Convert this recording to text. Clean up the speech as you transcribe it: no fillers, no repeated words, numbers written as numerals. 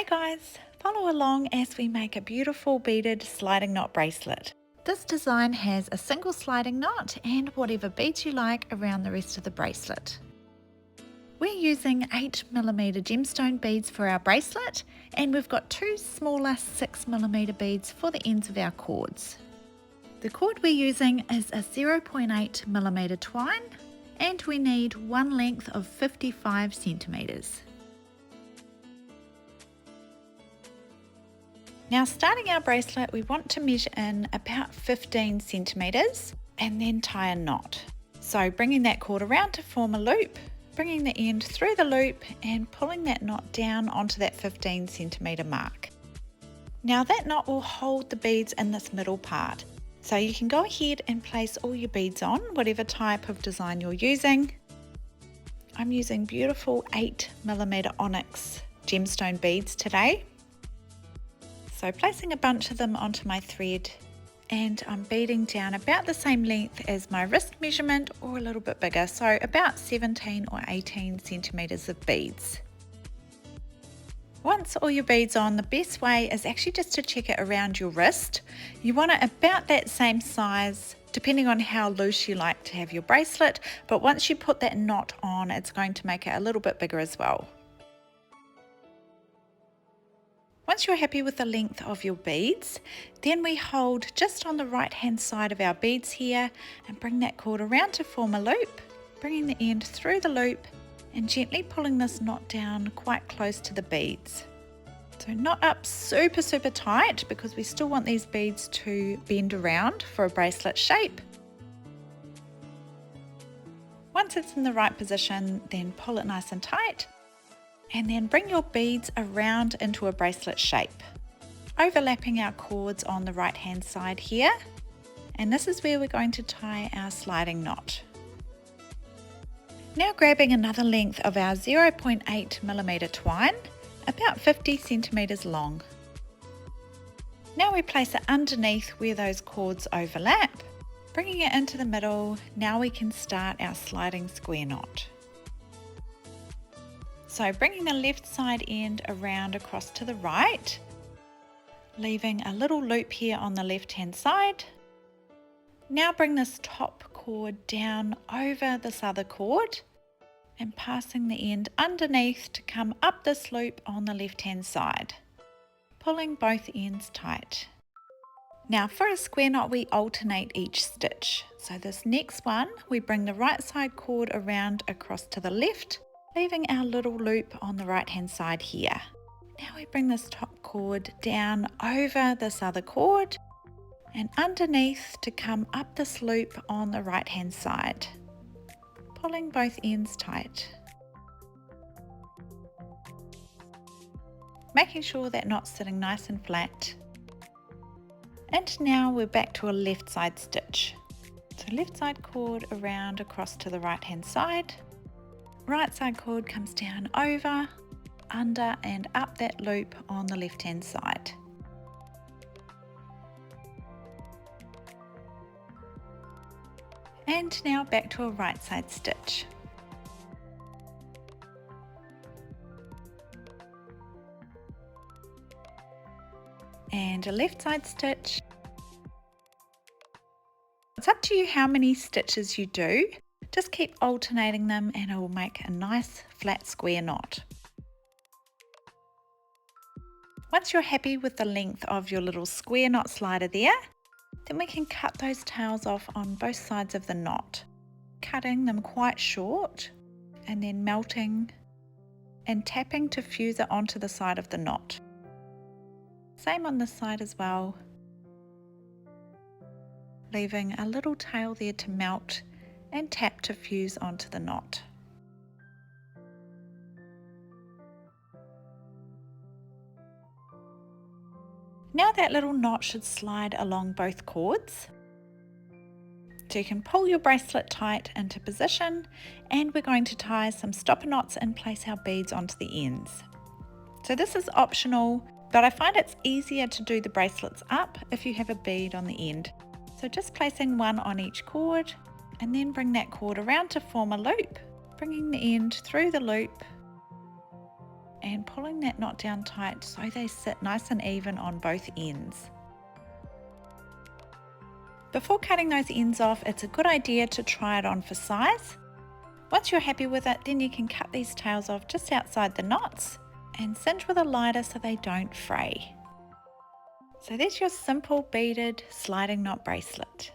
Hey guys, follow along as we make a beautiful beaded sliding knot bracelet. This design has a single sliding knot and whatever beads you like around the rest of the bracelet. We're using 8mm gemstone beads for our bracelet, and we've got two smaller 6mm beads for the ends of our cords. The cord we're using is a 0.8mm twine, and we need one length of 55 centimeters. Now, starting our bracelet, we want to measure in about 15 centimeters and then tie a knot. So bringing that cord around to form a loop, bringing the end through the loop and pulling that knot down onto that 15 centimeter mark. Now that knot will hold the beads in this middle part. So you can go ahead and place all your beads on, whatever type of design you're using. I'm using beautiful 8mm onyx gemstone beads today. So placing a bunch of them onto my thread, and I'm beading down about the same length as my wrist measurement or a little bit bigger, so about 17 or 18 centimeters of beads. Once all your beads on, the best way is actually just to check it around your wrist. You want it about that same size, depending on how loose you like to have your bracelet, but once you put that knot on, it's going to make it a little bit bigger as well. Once you're happy with the length of your beads, then we hold just on the right hand side of our beads here and bring that cord around to form a loop, bringing the end through the loop and gently pulling this knot down quite close to the beads. So not up super tight, because we still want these beads to bend around for a bracelet shape. Once it's in the right position, then pull it nice and tight. And then bring your beads around into a bracelet shape, overlapping our cords on the right hand side here, and this is where we're going to tie our sliding knot. Now grabbing another length of our 0.8mm twine, about 50 centimeters long. Now we place it underneath where those cords overlap, bringing it into the middle. Now we can start our sliding square knot. So bringing the left side end around across to the right, leaving a little loop here on the left hand side. Now bring this top cord down over this other cord and passing the end underneath to come up this loop on the left hand side, pulling both ends tight. Now for a square knot, we alternate each stitch. So this next one, we bring the right side cord around across to the left, leaving our little loop on the right hand side here. Now we bring this top cord down over this other cord and underneath to come up this loop on the right hand side, pulling both ends tight. Making sure that knot's sitting nice and flat. And now we're back to a left side stitch. So left side cord around across to the right hand side. Right side cord comes down over, under and up that loop on the left hand side. And now back to a right side stitch. And a left side stitch. It's up to you how many stitches you do. Just keep alternating them and it will make a nice flat square knot. Once you're happy with the length of your little square knot slider there, then we can cut those tails off on both sides of the knot, cutting them quite short and then melting and tapping to fuse it onto the side of the knot. Same on this side as well, leaving a little tail there to melt and tap to fuse onto the knot. Now that little knot should slide along both cords. So you can pull your bracelet tight into position, and we're going to tie some stopper knots and place our beads onto the ends. So this is optional, but I find it's easier to do the bracelets up if you have a bead on the end. So just placing one on each cord, and then bring that cord around to form a loop, bringing the end through the loop and pulling that knot down tight so they sit nice and even on both ends. Before cutting those ends off, it's a good idea to try it on for size. Once you're happy with it, then you can cut these tails off just outside the knots and cinch with a lighter so they don't fray. So there's your simple beaded sliding knot bracelet.